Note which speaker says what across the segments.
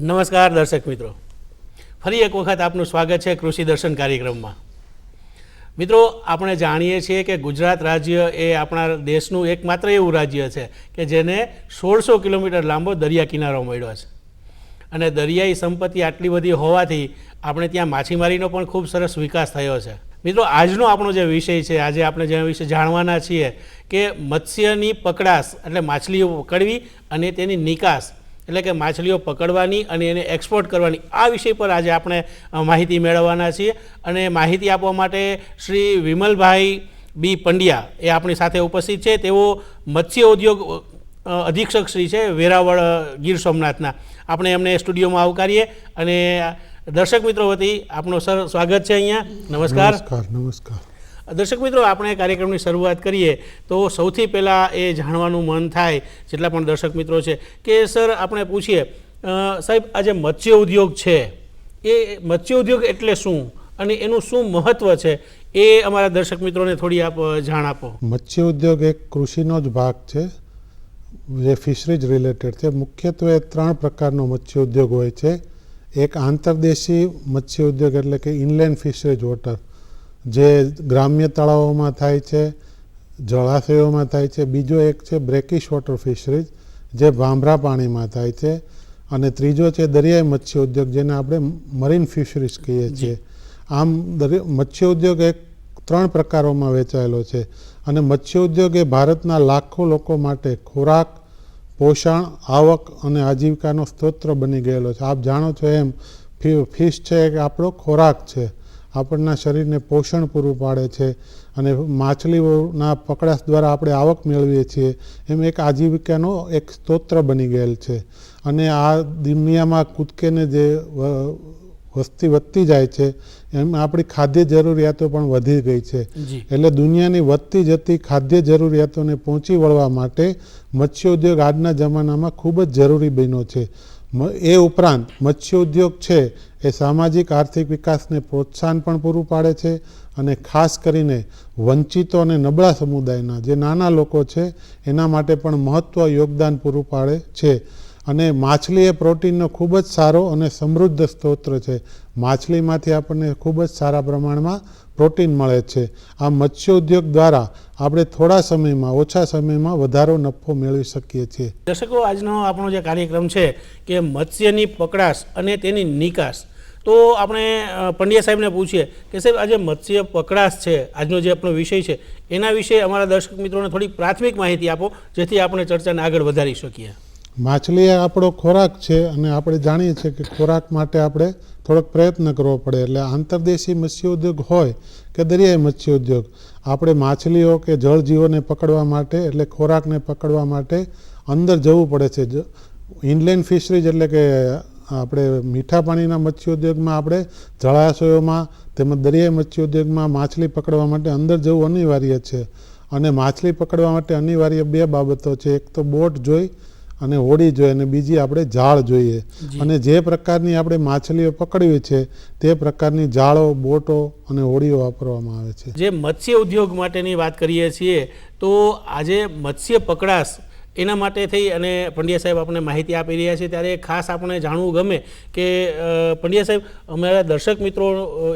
Speaker 1: નમસ્કાર દર્શક મિત્રો, ફરી એક વખત આપનું સ્વાગત છે કૃષિ દર્શન કાર્યક્રમમાં। મિત્રો, આપણે જાણીએ છીએ કે ગુજરાત રાજ્ય એ આપણા દેશનું એકમાત્ર એવું રાજ્ય છે કે જેને 1600 કિલોમીટર લાંબો દરિયા કિનારો મળ્યો છે અને દરિયાઈ સંપત્તિ આટલી બધી હોવાથી આપણે ત્યાં માછીમારીનો પણ ખૂબ સરસ વિકાસ થયો છે। મિત્રો, આજનો આપણો જે વિષય છે, આજે આપણે જેના વિશે જાણવાના છીએ કે મત્સ્યની પકડાશ એટલે માછલીઓ પકડવી અને તેની નિકાસ એટલે કે માછલીઓ પકડવાની અને એને એક્સપોર્ટ કરવાની, આ વિષય પર આજે આપણે માહિતી મેળવવાના છીએ। અને માહિતી આપવા માટે શ્રી વિમલભાઈ બી પંડ્યા એ આપણી સાથે ઉપસ્થિત છે। તેઓ મત્સ્ય ઉદ્યોગ અધિક્ષક શ્રી છે વેરાવળ ગીર સોમનાથના। આપણે એમને સ્ટુડિયોમાં આવકારીએ અને દર્શક મિત્રો વતી આપનું સર સ્વાગત છે અહીંયા। નમસ્કાર।
Speaker 2: નમસ્કાર।
Speaker 1: દર્શક મિત્રો, આપણે કાર્યક્રમની શરૂઆત કરીએ તો સૌથી પહેલાં એ જાણવાનું મન થાય, જેટલા પણ દર્શક મિત્રો છે, કે સર આપણે પૂછીએ સાહેબ, આ જે મત્સ્ય ઉદ્યોગ છે એ મત્સ્ય ઉદ્યોગ એટલે શું અને એનું શું મહત્ત્વ છે, એ અમારા દર્શક મિત્રોને થોડી આપ જાણ આપો।
Speaker 2: મત્સ્ય ઉદ્યોગ એક કૃષિનો જ ભાગ છે જે ફિશરીજ રિલેટેડ છે। મુખ્યત્વે 3 પ્રકારનો મત્સ્ય ઉદ્યોગ હોય છે। એક આંતરદેશી મત્સ્ય ઉદ્યોગ એટલે કે ઇનલેન્ડ ફિશરીજ વોટર, જે ગ્રામ્ય તળાવોમાં થાય છે, જળાશયોમાં થાય છે। બીજો એક છે બ્રેકિશ વોટર ફિશરીજ, જે ભાંભરા પાણીમાં થાય છે। અને ત્રીજો છે દરિયાઈ મત્સ્ય ઉદ્યોગ, જેને આપણે મરીન ફિશરીઝ કહીએ છીએ। આમ મત્સ્ય ઉદ્યોગ એક 3 પ્રકારોમાં વહેંચાયેલો છે અને મત્સ્ય ઉદ્યોગ એ ભારતના લાખો લોકો માટે ખોરાક, પોષણ, આવક અને આજીવિકાનો સ્ત્રોત બની ગયેલો છે। આપ જાણો છો એમ ફિશ છે કે આપણો ખોરાક છે, આપણના શરીરને પોષણ પૂરું પાડે છે અને માછલીઓના પકડાશ દ્વારા આપણે આવક મેળવીએ છીએ, એમ એક આજીવિકાનો એક સ્ત્રોત બની ગયેલ છે। અને આ દુનિયામાં કૂદકેને જે વસ્તી વધતી જાય છે એમ આપણી ખાદ્ય જરૂરિયાતો પણ વધી ગઈ છે। એટલે દુનિયાની વધતી જતી ખાદ્ય જરૂરિયાતોને પહોંચી વળવા માટે મત્સ્ય ઉદ્યોગ આજના જમાનામાં ખૂબ જ જરૂરી બન્યો છે। એ ઉપરાંત મત્સ્ય ઉદ્યોગ છે એ સામાજિક આર્થિક વિકાસને પ્રોત્સાહન પણ પૂરું પાડે છે અને ખાસ કરીને વંચિતો અને નબળા સમુદાયના જે નાના લોકો છે એના માટે પણ મહત્ત્વ યોગદાન પૂરું પાડે છે। અને માછલી એ પ્રોટીનનો ખૂબ જ સારો અને સમૃદ્ધ સ્ત્રોત છે। માછલીમાંથી આપણને ખૂબ જ સારા પ્રમાણમાં પ્રોટીન મળે છે। આ મત્સ્ય ઉદ્યોગ દ્વારા આપણે થોડા સમયમાં, ઓછા સમયમાં વધારો નફો મેળવી શકીએ છીએ।
Speaker 1: દર્શકો, આજનો આપણો જે કાર્યક્રમ છે કે મત્સ્યની પકડાશ અને તેની નિકાસ, તો આપણે પંડ્યા સાહેબને પૂછીએ કે સાહેબ, આજે મત્સ્ય પકડાશ છે, આજનો જે આપણો વિષય છે, એના વિશે અમારા દર્શક મિત્રોને થોડી પ્રાથમિક માહિતી આપો, જેથી આપણે ચર્ચાને આગળ વધારી શકીએ।
Speaker 2: માછલી એ આપણો ખોરાક છે અને આપણે જાણીએ છીએ કે ખોરાક માટે આપણે થોડોક પ્રયત્ન કરવો પડે। એટલે આંતરદેશી મત્સ્ય ઉદ્યોગ હોય કે દરિયાઈ મત્સ્ય ઉદ્યોગ, આપણે માછલીઓ કે જળજીવોને પકડવા માટે એટલે ખોરાકને પકડવા માટે અંદર જવું પડે છે। ઇનલેન્ડ ફિશરીજ એટલે કે આપણે મીઠા પાણીના મત્સ્ય ઉદ્યોગમાં આપણે જળાશયોમાં તેમજ દરિયાઈ મત્સ્ય ઉદ્યોગમાં માછલી પકડવા માટે અંદર જવું અનિવાર્ય છે। અને માછલી પકડવા માટે અનિવાર્ય 2 બાબતો છે, એક તો બોટ જોઈ અને હોડી જોઈએ અને બીજી આપણે જાળ જોઈએ। અને જે પ્રકારની આપણે માછલીઓ પકડવી છે તે પ્રકારની જાળો, બોટો અને હોડીઓ વાપરવામાં આવે છે।
Speaker 1: જે મત્સ્ય ઉદ્યોગ માટેની વાત કરીએ છીએ તો આજે મત્સ્ય પકડાશ એના માટે થઈ અને પંડ્યા સાહેબ આપણે માહિતી આપી રહ્યા છે, ત્યારે ખાસ આપણે જાણવું ગમે કે પંડ્યા સાહેબ, અમારા દર્શક મિત્રો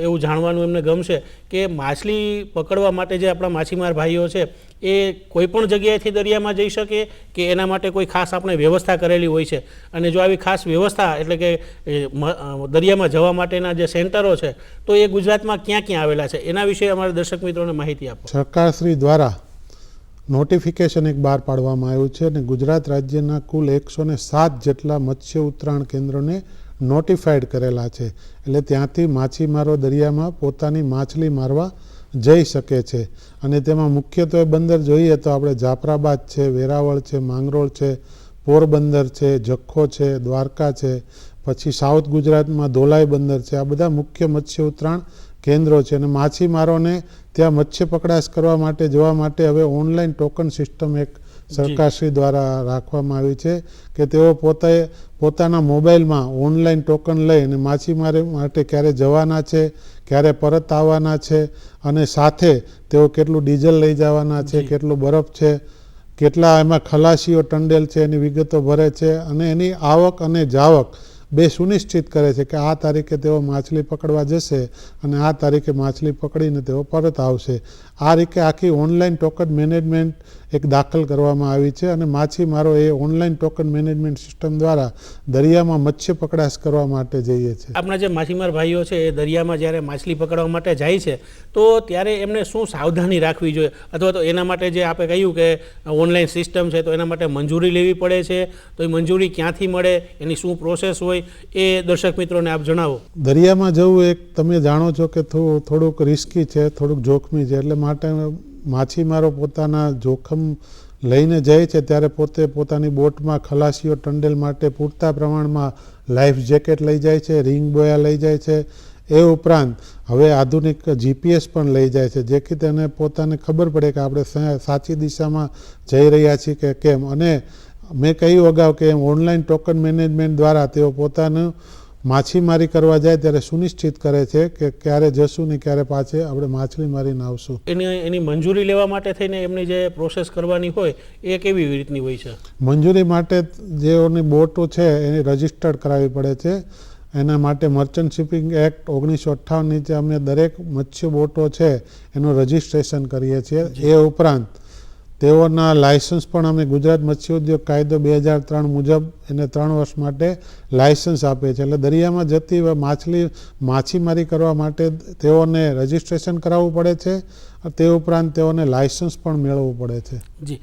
Speaker 1: એવું જાણવાનું એમને ગમશે કે માછલી પકડવા માટે જે આપણા માછીમાર ભાઈઓ છે એ કોઈ પણ જગ્યાએથી દરિયામાં જઈ શકે કે એના માટે કોઈ ખાસ આપણે વ્યવસ્થા કરેલી હોય છે? અને જો આવી ખાસ વ્યવસ્થા એટલે કે દરિયામાં જવા માટેના જે સેન્ટરો છે તો એ ગુજરાતમાં ક્યાં ક્યાં આવેલા છે, એના વિશે અમારા દર્શક મિત્રોને માહિતી આપો।
Speaker 2: સરકારશ્રી દ્વારા નોટિફિકેશન એક બહાર પાડવામાં આવ્યું છે અને ગુજરાત રાજ્યના કુલ 107 જેટલા મત્સ્ય ઉતરાણ કેન્દ્રોને નોટિફાઈડ કરેલા છે। એટલે ત્યાંથી માછીમારો દરિયામાં પોતાની માછલી મારવા જઈ શકે છે। અને તેમાં મુખ્યત્વે બંદર જોઈએ તો આપણે જાફરાબાદ છે, વેરાવળ છે, માંગરોળ છે, પોરબંદર છે, જખો છે, દ્વારકા છે, પછી સાઉથ ગુજરાતમાં ધોલાઈ બંદર છે। આ બધા મુખ્ય મત્સ્ય ઉતરાણ કેન્દ્રો છે અને માછીમારોને ત્યાં મત્સ્ય પકડાશ કરવા માટે જવા માટે હવે ઓનલાઈન ટોકન સિસ્ટમ એક સરકારશ્રી દ્વારા રાખવામાં આવી છે કે તેઓ પોતાના મોબાઈલમાં ઓનલાઈન ટોકન લઈ અને માછીમારી માટે ક્યારે જવાના છે, ક્યારે પરત આવવાના છે અને સાથે તેઓ કેટલું ડીઝલ લઈ જવાના છે, કેટલું બરફ છે, કેટલા એમાં ખલાસીઓ ટંડેલ છે એની વિગતો ભરે છે અને એની આવક અને જાવક બે સુનિશ્ચિત કરે છે કે આ તારીખે તેઓ માછલી પકડવા જશે અને આ તારીખે માછલી પકડીને તેઓ પરત આવશે. આ રીતે આખી ઓનલાઈન ટોકન મેનેજમેન્ટ એક દાખલ કરવામાં આવી છે અને માછીમારો એ ઓનલાઈન ટોકન મેનેજમેન્ટ સિસ્ટમ દ્વારા દરિયામાં મત્સ્ય પકડાશ કરવા માટે જઈએ છે.
Speaker 1: આપણા જે માછીમાર ભાઈઓ છે એ દરિયામાં જ્યારે માછલી પકડવા માટે જાય છે તો ત્યારે એમને શું સાવધાની રાખવી જોઈએ, અથવા તો એના માટે જે આપણે કહ્યું કે ઓનલાઈન સિસ્ટમ છે તો એના માટે મંજૂરી લેવી પડે છે, તો એ મંજૂરી ક્યાંથી મળે, એની શું પ્રોસેસ હોય, એ દર્શક મિત્રોને આપ જણાવો.
Speaker 2: દરિયામાં જવું એક તમે જાણો છો કે થોડુંક રિસ્કી છે, થોડુંક જોખમી છે, એટલે માટે માછીમારો પોતાના જોખમ લઈને જાય છે ત્યારે પોતાની બોટમાં ખલાસીઓ ટંડેલ માટે પૂરતા પ્રમાણમાં લાઈફ જેકેટ લઈ જાય છે, રિંગ બોયા લઈ જાય છે. એ ઉપરાંત હવે આધુનિક જીપીએસ પણ લઈ જાય છે, જેથી તેને પોતાને ખબર પડે કે આપણે સાચી દિશામાં જઈ રહ્યા છીએ કે કેમ. અને મેં કહ્યું અગાઉ કે ઓનલાઈન ટોકન મેનેજમેન્ટ દ્વારા તેઓ પોતાનું માછીમારી કરવા જાય ત્યારે સુનિશ્ચિત કરે છે કે ક્યારે જશું ને ક્યારે પાછે આપણે માછલી મારીને આવશું.
Speaker 1: એની મંજૂરી લેવા માટે થઈને એમની જે પ્રોસેસ કરવાની હોય એ કેવી રીતની હોય છે?
Speaker 2: મંજૂરી માટે જેઓની બોટો છે એની રજિસ્ટર્ડ કરાવવી પડે છે. એના માટે મર્ચન્ટ શિપિંગ એક્ટ 1958 નીચે અમે દરેક મત્સ્ય બોટો છે એનું રજિસ્ટ્રેશન કરીએ છીએ. એ ઉપરાંત તેઓના લાયસન્સ પણ અમે ગુજરાત મત્સ્ય ઉદ્યોગ કાયદો 2003 મુજબ એને 3 વર્ષ માટે લાયસન્સ આપે છે. એટલે દરિયામાં જતી માછીમારી કરવા માટે તેઓને રજિસ્ટ્રેશન કરાવવું પડે છે. તે ઉપરાંત તેઓને લાયસન્સ પણ મેળવવું પડે છે.
Speaker 1: જી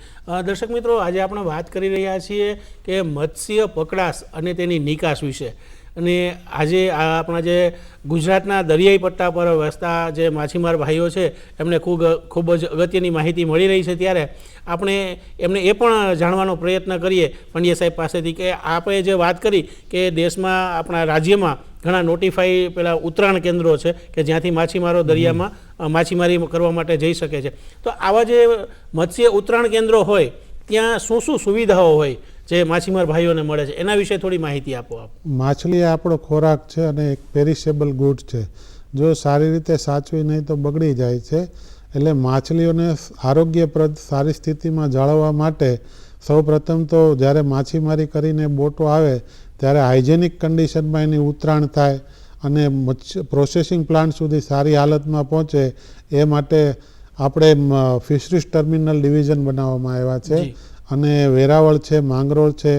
Speaker 1: દર્શક મિત્રો, આજે આપણે વાત કરી રહ્યા છીએ કે મત્સ્ય પકડાશ અને તેની નિકાસ વિશે. અને આજે આપણા જે ગુજરાતના દરિયાઈ પટ્ટા પર વસતા જે માછીમાર ભાઈઓ છે એમને ખૂબ જ અગત્યની માહિતી મળી રહી છે, ત્યારે આપણે એમને એ પણ જાણવાનો પ્રયત્ન કરીએ પંડ્યા સાહેબ પાસેથી કે આપણે જે વાત કરી કે દેશમાં આપણા રાજ્યમાં ઘણા નોટિફાઈ પેલા ઉતરાણ કેન્દ્રો છે કે જ્યાંથી માછીમારો દરિયામાં માછીમારી કરવા માટે જઈ શકે છે. તો આવા જે મત્સ્ય ઉતરાણ કેન્દ્રો હોય ત્યાં શું શું સુવિધાઓ હોય જે માછીમાર ભાઈઓને મળે છે, એના વિશે થોડી માહિતી આપો આપ.
Speaker 2: માછલી એ આપણો ખોરાક છે અને એક પેરિશેબલ ગુડ છે. જો સારી રીતે સાચવી નહીં તો બગડી જાય છે. એટલે માછલીઓને આરોગ્યપ્રદ સારી સ્થિતિમાં જાળવવા માટે સૌપ્રથમ તો જ્યારે માછીમારી કરીને બોટો આવે ત્યારે હાઇજેનિક કન્ડિશનમાં એની ઉતરાણ થાય અને પ્રોસેસિંગ પ્લાન્ટ સુધી સારી હાલતમાં પહોંચે એ માટે આપણે ફિશરીઝ ટર્મિનલ ડિવિઝન બનાવવામાં આવ્યા છે. અને વેરાવળ છે, માંગરોળ છે,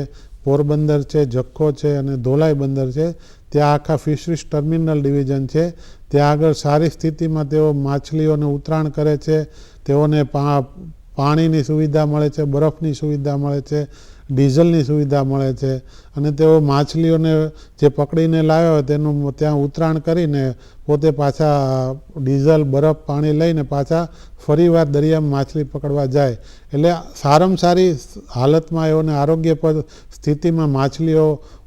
Speaker 2: પોરબંદર છે, જખો છે અને ધોલાઈ બંદર છે, ત્યાં આખા ફિશરીઝ ટર્મિનલ ડિવિઝન છે. ત્યાં આગળ સારી સ્થિતિમાં તેઓ માછલીઓને ઉતરાણ કરે છે. તેઓને પાણીની સુવિધા મળે છે, બરફની સુવિધા મળે છે, ડીઝલની સુવિધા મળે છે. અને તેઓ માછલીઓને જે પકડીને લાવ્યા હોય તેનું ત્યાં ઉતરાણ કરીને પોતે પાછા ડીઝલ, બરફ, પાણી લઈને પાછા ફરીવાર દરિયામાં માછલી પકડવા જાય. એટલે સારામાં સારી હાલતમાં એઓને આરોગ્યપ્રદ સ્થિતિમાં માછલીઓ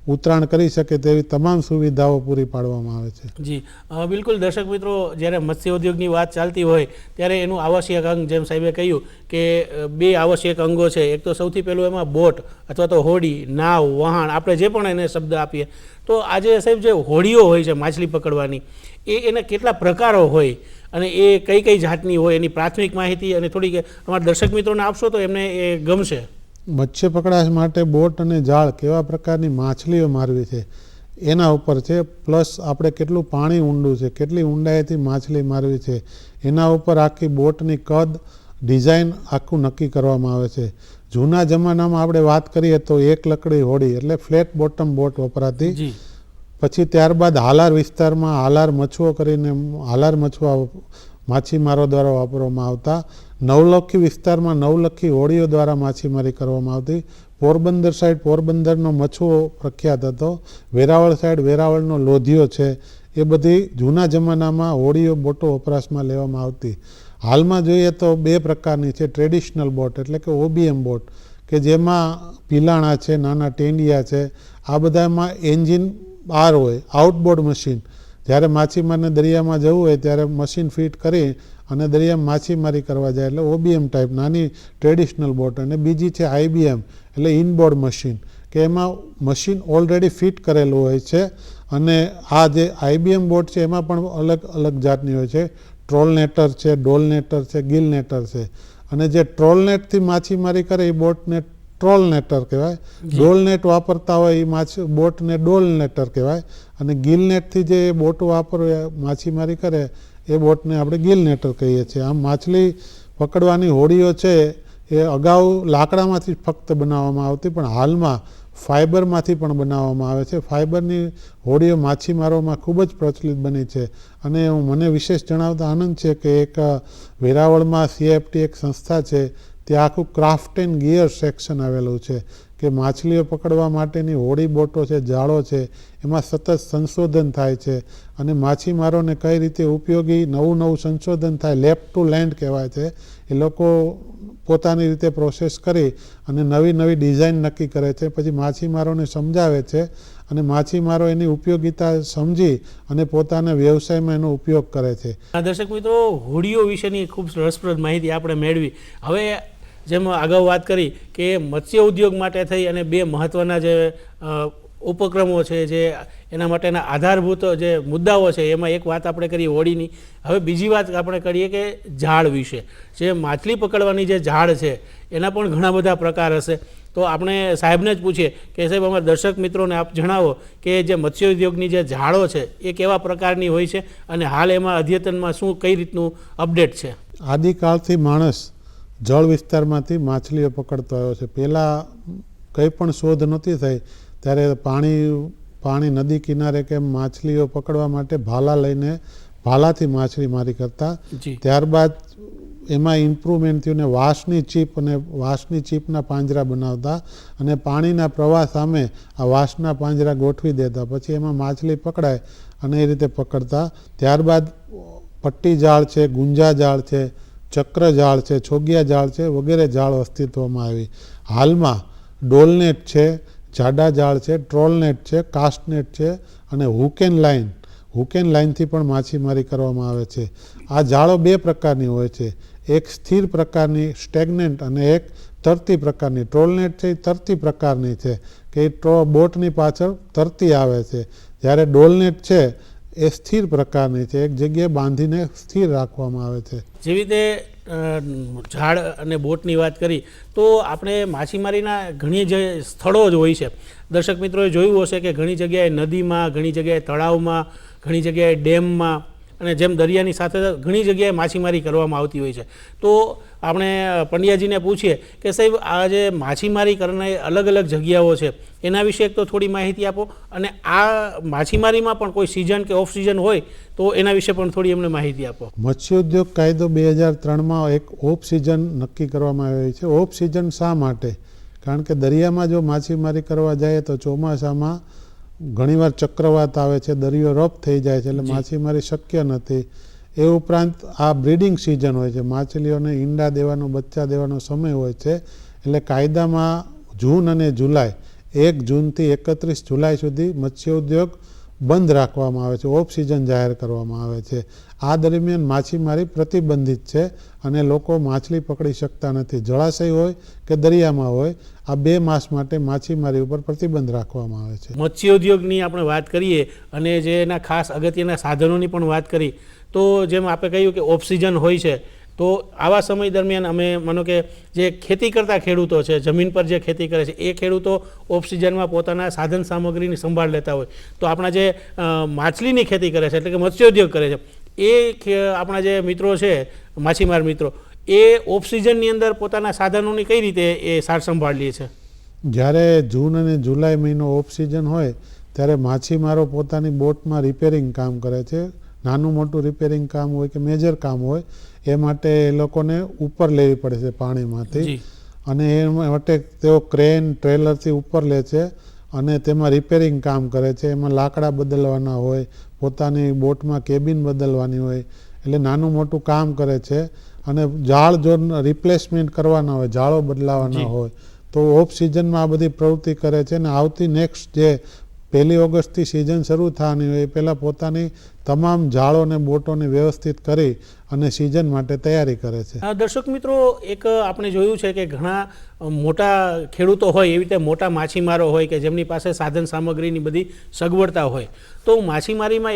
Speaker 2: ઉતરાણ કરી શકે તેવી તમામ સુવિધાઓ પૂરી પાડવામાં આવે છે.
Speaker 1: જી બિલકુલ. દર્શક મિત્રો, જ્યારે મત્સ્ય ઉદ્યોગની વાત ચાલતી હોય ત્યારે એનું આવશ્યક અંગ, જેમ સાહેબે કહ્યું કે 2 આવશ્યક અંગો છે. એક તો સૌથી પહેલું એમાં બોટ અથવા તો હોડી, નાવ, વહાણ, આપણે જે પણ એને શબ્દ આપીએ. તો આજે સાહેબ જે હોડીઓ હોય છે માછલી પકડવાની, એના કેટલા પ્રકારો હોય અને એ કઈ કઈ જાતની હોય, એની પ્રાથમિક માહિતી અને થોડીક અમારા દર્શક મિત્રોને આપશો તો એમને એ ગમશે.
Speaker 2: મત્સ્ય પકડાશ માટે બોટ અને જાળ કેવા પ્રકારની માછલીઓ મારવી છે એના ઉપર છે. પ્લસ આપણે કેટલું પાણી ઊંડું છે, કેટલી ઊંડાઈથી માછલી મારવી છે એના ઉપર આખી બોટની કદ, ડિઝાઇન આખું નક્કી કરવામાં આવે છે. જૂના જમાનામાં આપણે વાત કરીએ તો એક લકડી હોડી એટલે ફ્લેટ બોટમ બોટ વપરાતી. પછી ત્યારબાદ હાલાર વિસ્તારમાં હાલાર મછુઓ કરીને હાલાર મછુઆ માછીમારો દ્વારા વાપરવામાં આવતા. નવલખી વિસ્તારમાં નવલખી હોડીઓ દ્વારા માછીમારી કરવામાં આવતી. પોરબંદર સાઈડ પોરબંદરનો મછુઓ પ્રખ્યાત હતો. વેરાવળ સાઈડ વેરાવળનો લોધિયો છે. એ બધી જૂના જમાનામાં હોડીઓ બોટો વપરાશમાં લેવામાં આવતી. હાલમાં જોઈએ તો 2 પ્રકારની છે. ટ્રેડિશનલ બોટ એટલે કે OBM બોટ કે જેમાં પીલાણા છે, નાના ટેંડિયા છે. આ બધામાં એન્જિન બહાર હોય, આઉટબોર્ડ મશીન. જ્યારે માછીમારને દરિયામાં જવું હોય ત્યારે મશીન ફિટ કરી અને દરિયામાં માછીમારી કરવા જાય એટલે OBM ટાઈપ નાની ટ્રેડિશનલ બોટ. અને બીજી છે IBM એટલે ઇનબોર્ડ મશીન કે એમાં મશીન ઓલરેડી ફિટ કરેલું હોય છે. અને આ જે IBM બોટ છે એમાં પણ અલગ અલગ જાતની હોય છે. ટ્રોલ નેટર છે, ડોલ નેટર છે, ગિલ નેટર છે. અને જે ટ્રોલ નેટથી માછીમારી કરે એ બોટને ટ્રોલ નેટર કહેવાય. ડોલ નેટ વાપરતા હોય એ બોટને ડોલ નેટર કહેવાય, અને ગિલ નેટથી જે બોટ માછીમારી કરે એ બોટને આપણે ગિલ નેટર કહીએ છીએ. આમ માછલી પકડવાની હોડીઓ છે એ અગાઉ લાકડામાંથી ફક્ત બનાવવામાં આવતી, પણ હાલમાં ફાઇબરમાંથી પણ બનાવવામાં આવે છે. ફાઇબરની હોડીઓ માછીમારોમાં ખૂબ જ પ્રચલિત બની છે. અને મને વિશેષ જણાવતા આનંદ છે કે એક વેરાવળમાં CFT એક સંસ્થા છે, ત્યાં આખું ક્રાફ્ટ એન્ડ ગિયર સેક્શન આવેલું છે કે માછલીઓ પકડવા માટેની હોડી બોટો છે, જાળો છે, એમાં સતત સંશોધન થાય છે અને માછીમારોને કઈ રીતે ઉપયોગી નવું સંશોધન થાય, લેબ ટુ લેન્ડ કહેવાય છે. એ લોકો પોતાની રીતે પ્રોસેસ કરી અને નવી ડિઝાઇન નક્કી કરે છે, પછી માછીમારોને સમજાવે છે અને માછીમારો એની ઉપયોગિતા સમજી અને પોતાના વ્યવસાયમાં એનો ઉપયોગ કરે છે.
Speaker 1: દર્શક મિત્રો, હોડીઓ વિશેની ખૂબ રસપ્રદ માહિતી આપણે મેળવી. હવે જેમ અગાઉ વાત કરી કે મત્સ્ય ઉદ્યોગ માટે થઈ અને બે મહત્ત્વના જે ઉપક્રમો છે, જે એના માટેના આધારભૂત જે મુદ્દાઓ છે, એમાં એક વાત આપણે કરીએ હોડીની. હવે બીજી વાત આપણે કરીએ કે જાળ વિશે. જે માછલી પકડવાની જે જાળ છે એના પણ ઘણા બધા પ્રકાર હશે. તો આપણે સાહેબને જ પૂછીએ કે સાહેબ, અમારા દર્શક મિત્રોને આપ જણાવો કે જે મત્સ્ય ઉદ્યોગની જે જાળો છે એ કેવા પ્રકારની હોય છે અને હાલ એમાં અદ્યતનમાં શું કઈ રીતનું અપડેટ છે.
Speaker 2: આદિકાળથી માણસ જળ વિસ્તારમાંથી માછલીઓ પકડતો આવ્યો છે. પહેલાં કંઈ પણ શોધ નહોતી થઈ ત્યારે પાણી નદી કિનારે કે માછલીઓ પકડવા માટે ભાલા લઈને ભાલાથી માછલીમારી કરતા. ત્યારબાદ એમાં ઇમ્પ્રુવમેન્ટ થયું ને વાંસની ચીપ અને વાંસની ચીપના પાંજરા બનાવતા અને પાણીના પ્રવાહ સામે આ વાંસના પાંજરા ગોઠવી દેતા, પછી એમાં માછલી પકડાય અને એ રીતે પકડતા. ત્યારબાદ પટ્ટી જાળ છે, ગુંજા જાળ છે, ચક્ર જાળ છે, છોગિયા જાળ છે વગેરે જાળ અસ્તિત્વમાં આવી. હાલમાં ડોલનેટ છે, જાડા જાળ છે, ટ્રોલનેટ છે, કાસ્ટનેટ છે અને હુક એન્ડ લાઇનથી પણ માછીમારી કરવામાં આવે છે. આ જાળો બે પ્રકારની હોય છે, એક સ્થિર પ્રકારની સ્ટેગ્નન્ટ અને એક તરતી પ્રકારની. ટ્રોલનેટ છે એ તરતી પ્રકારની છે કે એ બોટની પાછળ તરતી આવે છે, જ્યારે ડોલનેટ છે એ સ્થિર પ્રકારની છે, એક જગ્યાએ બાંધીને સ્થિર રાખવામાં આવે છે.
Speaker 1: જેવી રીતે ઝાડ અને બોટની વાત કરી તો આપણે માછીમારીના ઘણી જે સ્થળો જ હોય છે. દર્શક મિત્રોએ જોયું હશે કે ઘણી જગ્યાએ નદીમાં, ઘણી જગ્યાએ તળાવમાં, ઘણી જગ્યાએ ડેમમાં અને જેમ દરિયાની સાથે ઘણી જગ્યાએ માછીમારી કરવામાં આવતી હોય છે. તો આપણે પંડ્યાજીને પૂછીએ કે સાહેબ, આ જે માછીમારી કરનારી અલગ અલગ જગ્યાઓ છે એના વિશે એક તો થોડી માહિતી આપો, અને આ માછીમારીમાં પણ કોઈ સિઝન કે ઓફ સિઝન હોય તો એના વિશે પણ થોડી અમને માહિતી આપો.
Speaker 2: મત્સ્ય ઉદ્યોગ કાયદો 2003માં એક ઓફ સિઝન નક્કી કરવામાં આવી છે. ઓફ સિઝન શા માટે? કારણ કે દરિયામાં જો માછીમારી કરવા જાય તો ચોમાસામાં ઘણીવાર ચક્રવાત આવે છે, દરિયો રફ થઈ જાય છે, એટલે માછીમારી શક્ય નથી. એ ઉપરાંત આ બ્રીડિંગ સિઝન હોય છે, માછલીઓને ઈંડા દેવાનો, બચ્ચા દેવાનો સમય હોય છે. એટલે કાયદામાં જૂન અને જુલાઈ, 1 જૂનથી 31 જુલાઈ સુધી મત્સ્ય ઉદ્યોગ બંધ રાખવામાં આવે છે, ઓફ સિઝન જાહેર કરવામાં આવે છે. આ દરમિયાન માછીમારી પ્રતિબંધિત છે અને લોકો માછલી પકડી શકતા નથી. જળાશય હોય કે દરિયામાં હોય, આ 2 માસ માટે માછીમારી ઉપર પ્રતિબંધ રાખવામાં આવે છે.
Speaker 1: મત્સ્ય ઉદ્યોગની આપણે વાત કરીએ અને જે એના ખાસ અગત્યના સાધનોની પણ વાત કરી તો જેમ આપણે કહ્યું કે ઓફ સિઝન હોય છે, તો આવા સમય દરમિયાન અમે માનો કે જે ખેતી કરતા ખેડૂતો છે, જમીન પર જે ખેતી કરે છે, એ ખેડૂતો ઓફ સિઝનમાં પોતાના સાધન સામગ્રીની સંભાળ લેતા હોય, તો આપણા જે માછલીની ખેતી કરે છે એટલે કે મત્સ્યોદ્યોગ કરે છે એ આપણા જે મિત્રો છે, માછીમાર મિત્રો, એ ઓફ સિઝનની અંદર પોતાના સાધનોની કઈ રીતે એ સાર સંભાળ લે છે?
Speaker 2: જ્યારે જૂન અને જુલાઈ મહિનો ઓફ સિઝન હોય ત્યારે માછીમારો પોતાની બોટમાં રિપેરિંગ કામ કરે છે. નાનું મોટું રિપેરિંગ કામ હોય કે મેજર કામ હોય, એ માટે એ લોકોને ઉપર લેવી પડે છે પાણીમાંથી, અને એ માટે તેઓ ક્રેન, ટ્રેલરથી ઉપર લે છે અને તેમાં રિપેરિંગ કામ કરે છે. એમાં લાકડા બદલવાના હોય, પોતાની બોટમાં કેબિન બદલવાની હોય, એટલે નાનું મોટું કામ કરે છે. અને જાળ જો રિપ્લેસમેન્ટ કરવાના હોય, જાળો બદલાવાના હોય તો ઓફ સિઝનમાં આ બધી પ્રવૃત્તિ કરે છે. અને આવતી નેક્સ્ટ જે 1 ઓગસ્ટથી સિઝન શરૂ થવાની હોય એ પહેલાં પોતાની તમામ જાળોને બોટોને વ્યવસ્થિત કરી અને સિઝન માટે તૈયારી કરે છે.
Speaker 1: દર્શક મિત્રો, એક આપણે જોયું છે કે ઘણા મોટા ખેડૂતો હોય, એવી રીતે મોટા માછીમારો હોય કે જેમની પાસે સાધન સામગ્રીની બધી સગવડતા હોય, તો માછીમારીમાં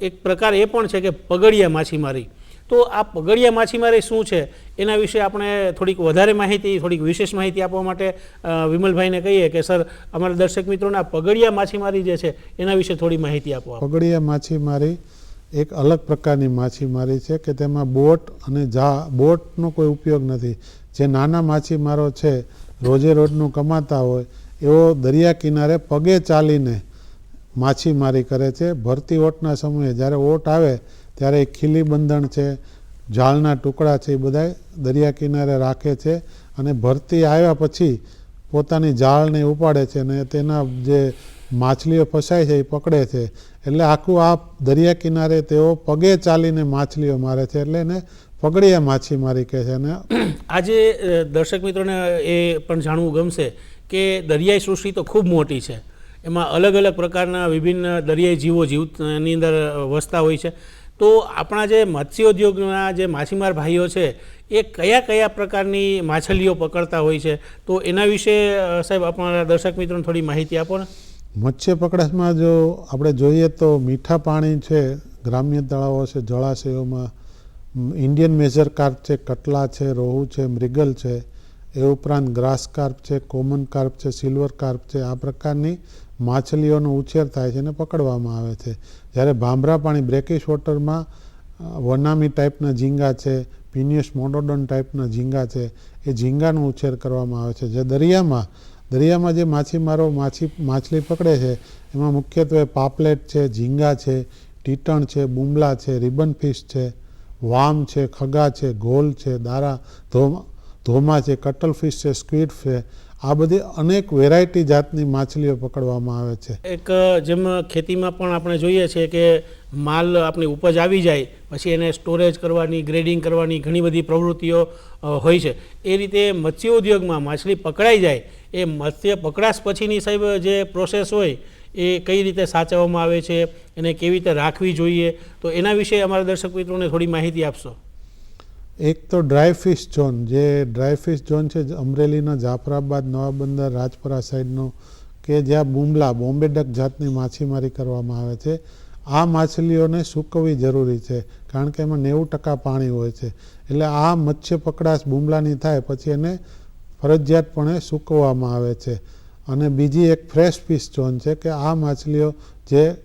Speaker 1: એક પ્રકાર એ પણ છે કે પગડિયા માછીમારી. તો આ પગડિયા માછીમારી શું છે એના વિશે આપણે થોડીક વધારે માહિતી, થોડીક વિશેષ માહિતી આપવા માટે વિમલભાઈને કહીએ કે સર, અમારા દર્શક મિત્રોને આ પગડિયા માછીમારી જે છે એના વિશે થોડી માહિતી આપો.
Speaker 2: પગડિયા માછીમારી એક અલગ પ્રકારની માછીમારી છે કે તેમાં બોટ અને બોટનો કોઈ ઉપયોગ નથી. જે નાના માછીમારો છે, રોજે રોજનું કમાતા હોય, એઓ દરિયા કિનારે પગે ચાલીને માછીમારી કરે છે. ભરતી ઓટના સમયે જ્યારે ઓટ આવે ત્યારે ખીલી બંધણ છે, જાળના ટુકડા છે, એ બધા દરિયા કિનારે રાખે છે અને ભરતી આવ્યા પછી પોતાની જાળને ઉપાડે છે અને તેના જે માછલીઓ ફસાય છે એ પકડે છે. એટલે આખું આ દરિયા કિનારે તેઓ પગે ચાલીને માછલીઓ મારે છે, એટલે એને પગડિયા માછીમારી કહે છે. અને
Speaker 1: આજે દર્શક મિત્રોને એ પણ જાણવું ગમશે કે દરિયાઈ સૃષ્ટિ તો ખૂબ મોટી છે, એમાં અલગ અલગ પ્રકારના વિભિન્ન દરિયાઈ જીવો જીવની અંદર વસતા હોય છે. તો આપણા જે મત્સ્યોદ્યોગના જે માછીમાર ભાઈઓ છે એ કયા કયા પ્રકારની માછલીઓ પકડતા હોય છે, તો એના વિશે સાહેબ આપણા દર્શક મિત્રોને થોડી માહિતી આપો ને.
Speaker 2: મત્સ્ય પકડાશમાં જો આપણે જોઈએ તો મીઠા પાણી છે, ગ્રામ્ય તળાવો છે, જળાશયોમાં ઇન્ડિયન મેજર કાર્પ છે, કટલા છે, રોહુ છે, મૃગલ છે, એ ઉપરાંત ગ્રાસ કાર્પ છે, કોમન કાર્પ છે, સિલ્વર કાર્પ છે, આ પ્રકારની માછલીઓનો ઉછેર થાય છે અને પકડવામાં આવે છે. જ્યારે ભાંભરા પાણી બ્રેકિશ વોટરમાં વનામી ટાઈપના ઝીંગા છે, પિનિયસ મોનોડોન ટાઈપના ઝીંગા છે, એ ઝીંગાનો ઉછેર કરવામાં આવે છે. જે દરિયામાં જે માછીમારો માછલી પકડે છે એમાં મુખ્યત્વે પાપલેટ છે, ઝીંગા છે, ટીટણ છે, બુમલા છે, રિબન ફિશ છે, વામ છે, ખગા છે, ઘોલ છે, દારા, ધોમા છે, કટલ ફિશ છે, સ્ક્વિડ છે, આ બધી અનેક વેરાયટી જાતની માછલીઓ પકડવામાં આવે છે.
Speaker 1: એક જેમ ખેતીમાં પણ આપણે જોઈએ છીએ કે માલ આપણી ઉપજ આવી જાય પછી એને સ્ટોરેજ કરવાની, ગ્રેડિંગ કરવાની ઘણી બધી પ્રવૃત્તિઓ હોય છે. એ રીતે મત્સ્ય ઉદ્યોગમાં માછલી પકડાઈ જાય એ મત્સ્ય પકડાશ પછીની સાહેબ જે પ્રોસેસ હોય એ કઈ રીતે સાચવવામાં આવે છે, એને કેવી રીતે રાખવી જોઈએ, તો એના વિશે અમારા દર્શક મિત્રોને થોડી માહિતી આપશો.
Speaker 2: એક તો ડ્રાય ફિશ ઝોન, જે ડ્રાય ફિશ ઝોન છે અમરેલીના જાફરાબાદ, નવાબંદર, રાજપરા સાઈડનો, કે જ્યાં બુમલા, બોમ્બે ડક જાતની માછીમારી કરવામાં આવે છે. આ માછલીઓને સૂકવવી જરૂરી છે કારણ કે એમાં 90% પાણી હોય છે. એટલે આ મત્સ્ય પકડાશ બુમલાની થાય પછી એને ફરજિયાતપણે સૂકવવામાં આવે છે. અને બીજી એક ફ્રેશ ફિશ ઝોન છે કે આ માછલીઓ જે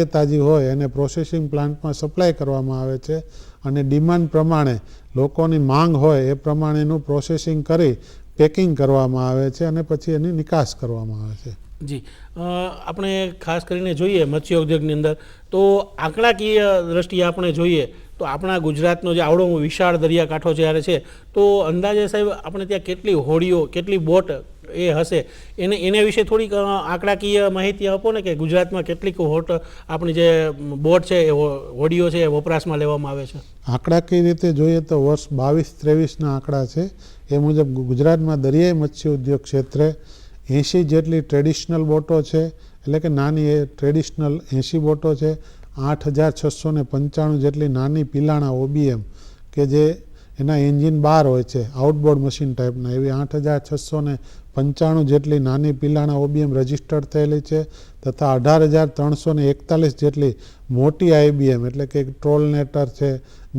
Speaker 2: તાજી હોય એને પ્રોસેસિંગ પ્લાન્ટમાં સપ્લાય કરવામાં આવે છે અને ડિમાન્ડ પ્રમાણે લોકોની માંગ હોય એ પ્રમાણેનું પ્રોસેસિંગ કરી પેકિંગ કરવામાં આવે છે અને પછી એની નિકાસ કરવામાં આવે છે.
Speaker 1: જી, આપણે ખાસ કરીને જોઈએ મત્સ્ય ઉદ્યોગની અંદર તો આંકડાકીય દ્રષ્ટિએ આપણે જોઈએ તો આપણા ગુજરાતનો જે આવડો વિશાળ દરિયાકાંઠો જ્યારે છે તો અંદાજે સાહેબ આપણે ત્યાં કેટલી હોડીઓ, કેટલી બોટ એ હશે, એના વિશે થોડીક આંકડાકીય માહિતી આપો ને કે ગુજરાતમાં કેટલીક આપણી જે બોટ છે એ હોડીઓ છે એ વપરાશમાં લેવામાં આવે છે.
Speaker 2: આંકડાકીય રીતે જોઈએ તો વર્ષ 22-23ના આંકડા છે. એ મુજબ ગુજરાતમાં દરિયાઈ મત્સ્ય ઉદ્યોગ ક્ષેત્રે 80 જેટલી ટ્રેડિશનલ બોટો છે, એટલે કે નાની એ ટ્રેડિશનલ 80 બોટો છે. 8695 જેટલી નાની પિલાણા OBM કે જે એના એન્જિન બહાર હોય છે, આઉટબોર્ડ મશીન ટાઈપના, એવી 8695 જેટલી નાની પિલાણા OBM રજિસ્ટર્ડ થયેલી છે તથા 18341 જેટલી મોટી IBM એટલે કે ટ્રોલ નેટર છે,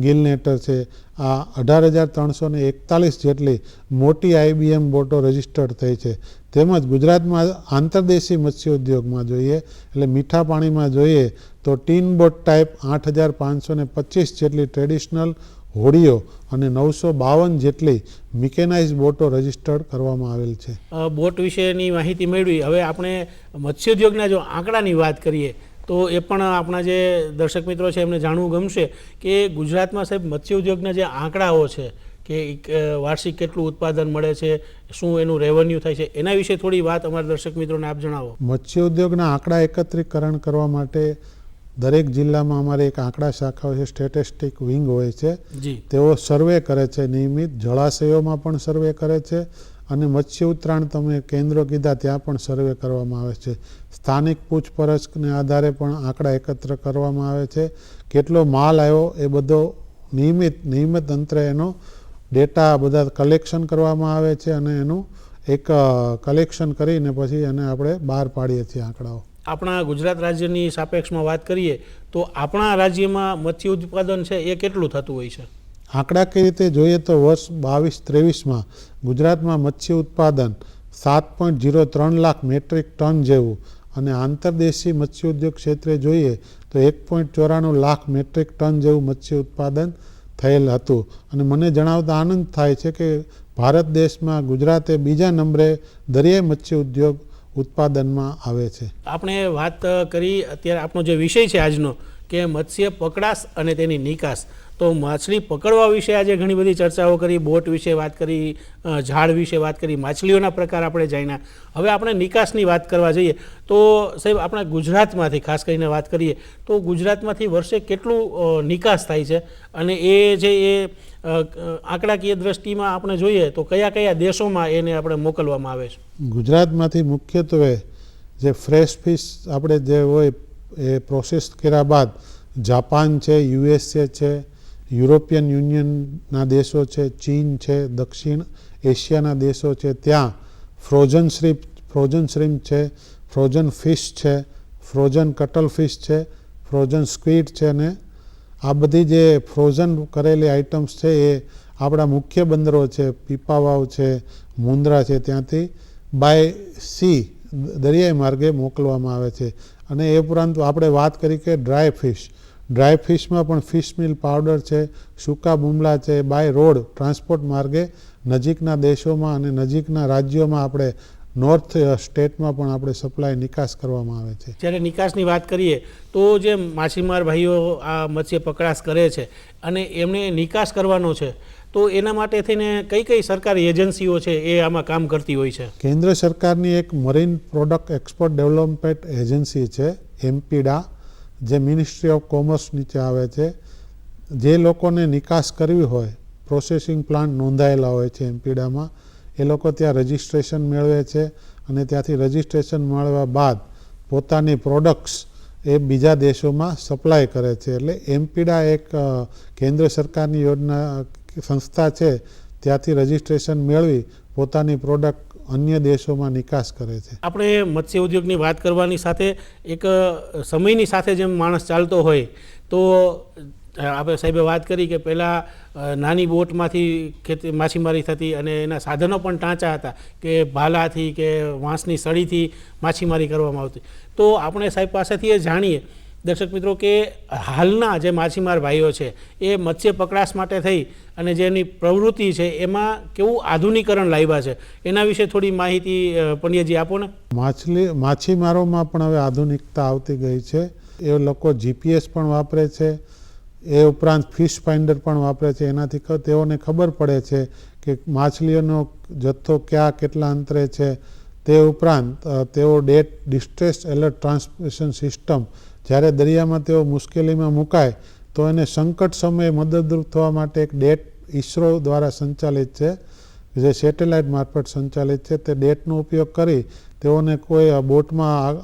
Speaker 2: ગિલ નેટર છે, આ 18341 જેટલી મોટી IBM બોટો રજિસ્ટર્ડ થઈ છે. તેમજ ગુજરાતમાં આંતરદેશી મત્સ્ય ઉદ્યોગમાં જોઈએ એટલે મીઠા પાણીમાં જોઈએ તો ટીન બોટ ટાઈપ 8525 જેટલી ટ્રેડિશનલ હોડીઓ અને 952 જેટલી મિકેનાઇઝ બોટો રજિસ્ટર્ડ કરવામાં આવેલ છે.
Speaker 1: બોટ વિશેની માહિતી મેળવી. હવે આપણે મત્સ્યોદ્યોગના જો આંકડાની વાત કરીએ તો એ પણ આપણા જે દર્શક મિત્રો છે એમને જાણવું ગમશે કે ગુજરાતમાં સાહેબ મત્સ્ય ઉદ્યોગના જે આંકડાઓ છે કે વાર્ષિક કેટલું ઉત્પાદન મળે છે, શું એનું રેવન્યુ થાય છે, એના વિશે થોડી વાત અમારા દર્શક મિત્રોને આપ જણાવો.
Speaker 2: મત્સ્ય ઉદ્યોગના આંકડા એકત્રીકરણ કરવા માટે દરેક જિલ્લામાં અમારે એક આંકડા શાખા હોય છે, સ્ટેટિસ્ટિક વિંગ હોય છે. તેઓ સર્વે કરે છે નિયમિત, જળાશયોમાં પણ સર્વે કરે છે અને મત્સ્ય ઉત્રાણ તમે કેન્દ્રો કીધા ત્યાં પણ સર્વે કરવામાં આવે છે. સ્થાનિક પૂછપરછને આધારે પણ આંકડા એકત્ર કરવામાં આવે છે. કેટલો માલ આવ્યો એ બધો નિયમિત અંતરે એનો ડેટા બધા કલેક્શન કરવામાં આવે છે અને એનું એક કલેક્શન કરીને પછી એને આપણે બહાર પાડીએ છીએ આંકડાઓ.
Speaker 1: આપણા ગુજરાત રાજ્યની સાપેક્ષમાં વાત કરીએ તો આપણા રાજ્યમાં મત્સ્ય ઉત્પાદન છે એ કેટલું થતું હોય છે?
Speaker 2: આંકડાકીય રીતે જોઈએ તો વર્ષ 22-23માં ગુજરાતમાં મત્સ્ય ઉત્પાદન 7.03 લાખ મેટ્રિક ટન જેવું અને આંતરદેશી મત્સ્ય ઉદ્યોગ ક્ષેત્રે જોઈએ તો 1.94 લાખ મેટ્રિક ટન જેવું મત્સ્ય ઉત્પાદન થયેલ હતું. અને મને જણાવતા આનંદ થાય છે કે ભારત દેશમાં ગુજરાતે બીજા નંબરે દરિયાઈ મત્સ્ય ઉદ્યોગ ઉત્પાદનમાં આવે છે.
Speaker 1: આપણે વાત કરી અત્યારે આપણો જે વિષય છે આજનો કે મત્સ્ય પકડાશ અને તેની નિકાસ, તો માછલી પકડવા વિશે આજે ઘણી બધી ચર્ચાઓ કરી, બોટ વિશે વાત કરી, ઝાડ વિશે વાત કરી, માછલીઓના પ્રકાર આપણે જાણ્યા. હવે આપણે નિકાસની વાત કરવા જઈએ તો સાહેબ આપણે ગુજરાતમાંથી ખાસ કરીને વાત કરીએ તો ગુજરાતમાંથી વર્ષે કેટલું નિકાસ થાય છે અને એ જે એ આંકડાકીય દ્રષ્ટિમાં આપણે જોઈએ તો કયા કયા દેશોમાં એને આપણે મોકલવામાં આવે છે?
Speaker 2: ગુજરાતમાંથી મુખ્યત્વે જે ફ્રેશ ફિશ આપણે જે હોય એ પ્રોસેસ કર્યા બાદ જાપાન છે, USA છે, યુરોપિયન યુનિયનના દેશો છે, ચીન છે, દક્ષિણ એશિયાના દેશો છે, ત્યાં ફ્રોઝન શ્રીમ્પ છે, ફ્રોઝન ફિશ છે, ફ્રોઝન કટલ ફિશ છે, ફ્રોઝન સ્ક્વીડ છે અને આ બધી જે ફ્રોઝન કરેલી આઇટમ્સ છે એ આપણા મુખ્ય બંદરો છે, પીપાવાવ છે, મુન્દ્રા છે, ત્યાંથી બાય સી દરિયાઈ માર્ગે મોકલવામાં આવે છે. અને એ ઉપરાંત આપણે વાત કરી કે ડ્રાય ફિશમાં પણ ફિશ મિલ પાવડર છે, સૂકા બુમલા છે, બાય રોડ ટ્રાન્સપોર્ટ માર્ગે નજીકના દેશોમાં અને નજીકના રાજ્યોમાં આપણે નોર્થ સ્ટેટમાં પણ આપણે સપ્લાય નિકાસ કરવામાં આવે છે.
Speaker 1: જ્યારે નિકાસની વાત કરીએ તો જે માછીમાર ભાઈઓ આ મત્સ્ય પકડાશ કરે છે અને એમને નિકાસ કરવાનો છે તો એના માટે થઈને કઈ કઈ સરકારી એજન્સીઓ છે એ આમાં કામ કરતી હોય છે?
Speaker 2: કેન્દ્ર સરકારની એક marine product export development agency છે એમપીડા, જે મિનિસ્ટ્રી ઓફ કોમર્સ નીચે આવે છે. જે લોકોને નિકાસ કરવી હોય, પ્રોસેસિંગ પ્લાન્ટ નોંધાયેલા હોય છે એમપીડામાં, એ લોકો ત્યાં રજિસ્ટ્રેશન મેળવે છે અને ત્યાંથી રજિસ્ટ્રેશન મળવા બાદ પોતાની પ્રોડક્ટ્સ એ બીજા દેશોમાં સપ્લાય કરે છે. એટલે એમપીડા એક કેન્દ્ર સરકારની યોજના સંસ્થા છે, ત્યાંથી રજિસ્ટ્રેશન મેળવી પોતાની પ્રોડક્ટ અન્ય દેશોમાં નિકાસ કરે છે.
Speaker 1: આપણે મત્સ્ય ઉદ્યોગની વાત કરવાની સાથે એક સમયની સાથે જેમ માણસ ચાલતો હોય તો આપણે સાહેબે વાત કરી કે પહેલાં નાની બોટમાંથી માછીમારી થતી અને એના સાધનો પણ ટાંચા હતા કે ભાલાથી કે વાંસની સળીથી માછીમારી કરવામાં આવતી. તો આપણે સાહેબ પાસેથી એ જાણીએ દર્શક મિત્રો કે હાલના જે માછીમાર ભાઈઓ છે એ મત્સ્ય પકડાશ માટે થઈ અને જે એની પ્રવૃત્તિ છે એમાં કેવું આધુનિકરણ લાવ્યા છે એના વિશે થોડી માહિતી પંડ્યાજી આપો ને.
Speaker 2: માછીમારોમાં પણ હવે આધુનિકતા આવતી ગઈ છે. એ લોકો GPS પણ વાપરે છે, એ ઉપરાંત ફિશ ફાઇન્ડર પણ વાપરે છે. એનાથી તેઓને ખબર પડે છે કે માછલીઓનો જથ્થો ક્યાં કેટલા અંતરે છે. તે ઉપરાંત તેઓ ડિસ્ટ્રેસ એલર્ટ ટ્રાન્સમિશન સિસ્ટમ, જ્યારે દરિયામાં તેઓ મુશ્કેલીમાં મુકાય તો એને સંકટ સમયે મદદરૂપ થવા માટે એક ડેટ ઇસરો દ્વારા સંચાલિત છે, જે સેટેલાઇટ મારફત સંચાલિત છે. તે ડેટનો ઉપયોગ કરી તેઓને કોઈ બોટમાં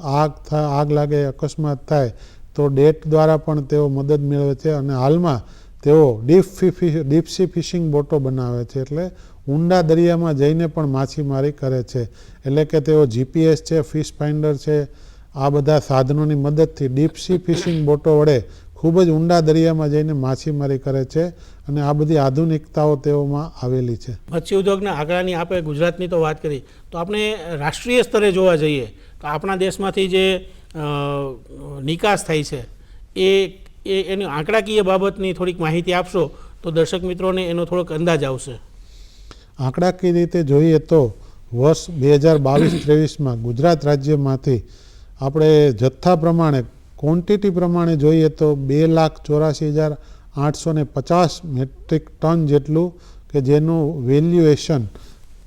Speaker 2: આગ લાગે, અકસ્માત થાય તો ડેટ દ્વારા પણ તેઓ મદદ મેળવે છે. અને હાલમાં તેઓ ડીપ સી ફિશિંગ બોટો બનાવે છે, એટલે ઊંડા દરિયામાં જઈને પણ માછીમારી કરે છે. એટલે કે તેઓ GPS છે, ફિશ ફાઇન્ડર છે, આ બધા સાધનોની મદદથી ડીપ સી ફિશિંગ બોટો વડે ખૂબ જ ઊંડા દરિયામાં જઈને માછીમારી કરે છે અને આ બધી આધુનિકતાઓ તેઓમાં આવેલી છે.
Speaker 1: મત્સ્ય ઉદ્યોગના આંકડાની આપણે ગુજરાતની તો વાત કરી, તો આપણે રાષ્ટ્રીય સ્તરે જોવા જઈએ તો આપણા દેશમાંથી જે નિકાસ થાય છે એની આંકડાકીય બાબતની થોડીક માહિતી આપશો તો દર્શક મિત્રોને એનો થોડોક અંદાજ આવશે.
Speaker 2: આંકડાકીય રીતે જોઈએ તો વર્ષ 2022-23માં ગુજરાત રાજ્યમાંથી આપણે જથ્થા પ્રમાણે, ક્વોન્ટિટી પ્રમાણે જોઈએ તો 2,84,850 મેટ્રિક ટન જેટલું કે જેનું વેલ્યુએશન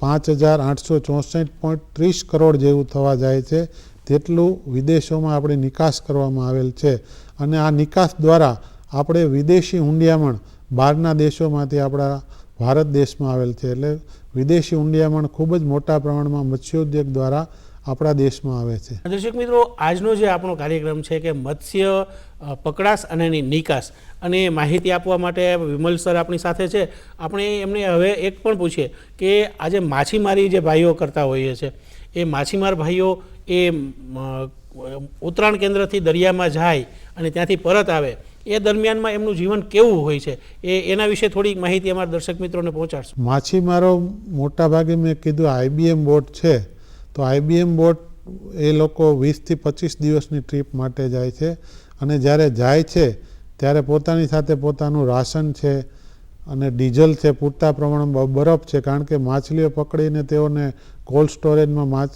Speaker 2: 5,864.30 કરોડ જેવું થવા જાય છે, તેટલું વિદેશોમાં આપણે નિકાસ કરવામાં આવેલ છે. અને આ નિકાસ દ્વારા આપણે વિદેશી હુંડિયામણ બહારના દેશોમાંથી આપણા ભારત દેશમાં આવેલ છે. એટલે વિદેશી હુંડિયામણ ખૂબ જ મોટા પ્રમાણમાં મત્સ્યોદ્યોગ દ્વારા આપણા દેશમાં આવે છે.
Speaker 1: દર્શક મિત્રો, આજનો જે આપણો કાર્યક્રમ છે કે મત્સ્ય પકડાશ અને એની નિકાસ અને માહિતી આપવા માટે વિમલ સર આપણી સાથે છે. આપણે એમને હવે એક પણ પૂછીએ કે આજે માછીમારી જે ભાઈઓ કરતા હોઈએ છે એ માછીમાર ભાઈઓ એ ઉતરાણ કેન્દ્રથી દરિયામાં જાય અને ત્યાંથી પરત આવે એ દરમિયાનમાં એમનું જીવન કેવું હોય છે એના વિશે થોડીક માહિતી અમારા દર્શક મિત્રોને પહોંચાડશો.
Speaker 2: માછીમારો મોટા ભાગે મેં કીધું IBM બોટ છે, તો IBM બોટ એ લોકો 20થી 25 દિવસની ટ્રીપ માટે જાય છે અને જ્યારે જાય છે ત્યારે પોતાની સાથે પોતાનું રાશન છે અને ડીઝલ છે, પૂરતા પ્રમાણમાં બરફ છે, કારણ કે માછલીઓ પકડીને તેઓને કોલ્ડ સ્ટોરેજમાં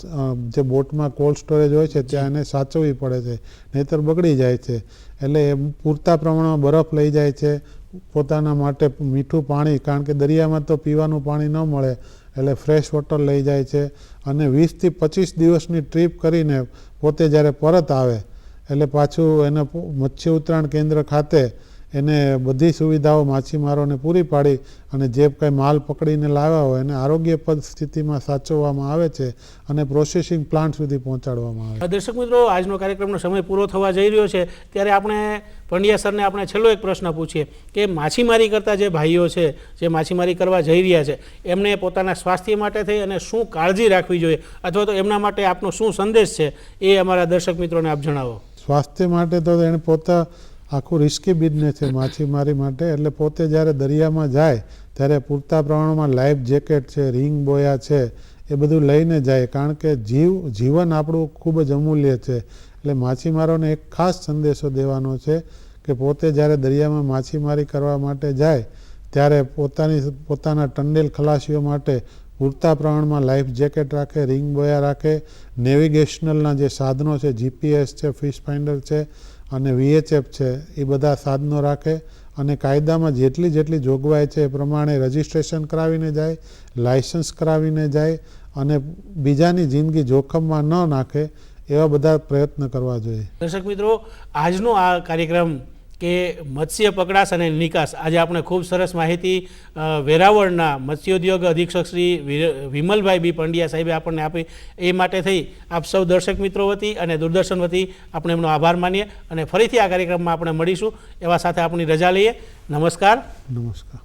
Speaker 2: જે બોટમાં કોલ્ડ સ્ટોરેજ હોય છે ત્યાં એને સાચવવી પડે છે, નહીંતર બગડી જાય છે. એટલે એ પૂરતા પ્રમાણમાં બરફ લઈ જાય છે, પોતાના માટે મીઠું પાણી, કારણ કે દરિયામાં તો પીવાનું પાણી ન મળે એટલે ફ્રેશ વોટર લઈ જાય છે અને 20થી 25 દિવસની ટ્રીપ કરીને પોતે જ્યારે પરત આવે એટલે પાછું એને મત્સ્ય ઉતરાણ કેન્દ્ર ખાતે એને બધી સુવિધાઓ માછીમારોને પૂરી પાડી અને જે કંઈ માલ પકડીને લાવ્યા હોય એને આરોગ્યપ્રદ સ્થિતિમાં સાચવવામાં આવે છે અને પ્રોસેસિંગ પ્લાન્ટ સુધી પહોંચાડવામાં આવે છે.
Speaker 1: દર્શક મિત્રો, આજનો કાર્યક્રમનો સમય પૂરો થવા જઈ રહ્યો છે ત્યારે આપણે પંડ્યા સરને આપણે છેલ્લો એક પ્રશ્ન પૂછીએ કે માછીમારી કરતા જે ભાઈઓ છે, જે માછીમારી કરવા જઈ રહ્યા છે, એમને પોતાના સ્વાસ્થ્ય માટે થઈ અને શું કાળજી રાખવી જોઈએ અથવા તો એમના માટે આપનો શું સંદેશ છે એ અમારા દર્શક મિત્રોને આપ જણાવો.
Speaker 2: સ્વાસ્થ્ય માટે તો એને પોતા આખું રિસ્કી બિઝનેસ છે માછીમારી માટે, એટલે પોતે જ્યારે દરિયામાં જાય ત્યારે પૂરતા પ્રમાણમાં લાઈફ જેકેટ છે, રિંગ બોયા છે, એ બધું લઈને જાય, કારણ કે જીવન આપણું ખૂબ જ અમૂલ્ય છે. એટલે માછીમારોને એક ખાસ સંદેશો દેવાનો છે કે પોતે જ્યારે દરિયામાં માછીમારી કરવા માટે જાય ત્યારે પોતાના ટંડેલ ખલાસીઓ માટે પૂરતા પ્રમાણમાં લાઈફ જેકેટ રાખે, રિંગ બોયા રાખે, નેવિગેશનલના જે સાધનો છે, GPS છે, ફિશ ફાઇન્ડર છે અને VHF છે, એ બધા સાધનો રાખે અને કાયદામાં જેટલી જોગવાઈ છે એ પ્રમાણે રજિસ્ટ્રેશન કરાવીને જાય, લાયસન્સ કરાવીને જાય અને બીજાની જિંદગી જોખમમાં ન નાખે એવા બધા પ્રયત્ન કરવા જોઈએ.
Speaker 1: દર્શક મિત્રો, આજનો આ કાર્યક્રમ કે મત્સ્ય પકડાશ અને નિકાસ, આજે આપણે ખૂબ સરસ માહિતી વેરાવળના મત્સ્યોદ્યોગ અધિક્ષક શ્રી વિમલભાઈ બી પંડ્યા સાહેબે આપણને આપી. એ માટે થઈ આપ સૌ દર્શક મિત્રો વતી અને દૂરદર્શન વતી આપણે એમનો આભાર માનીએ અને ફરીથી આ કાર્યક્રમમાં આપણે મળીશું એવા સાથે આપણી રજા લઈએ. નમસ્કાર.
Speaker 2: નમસ્કાર.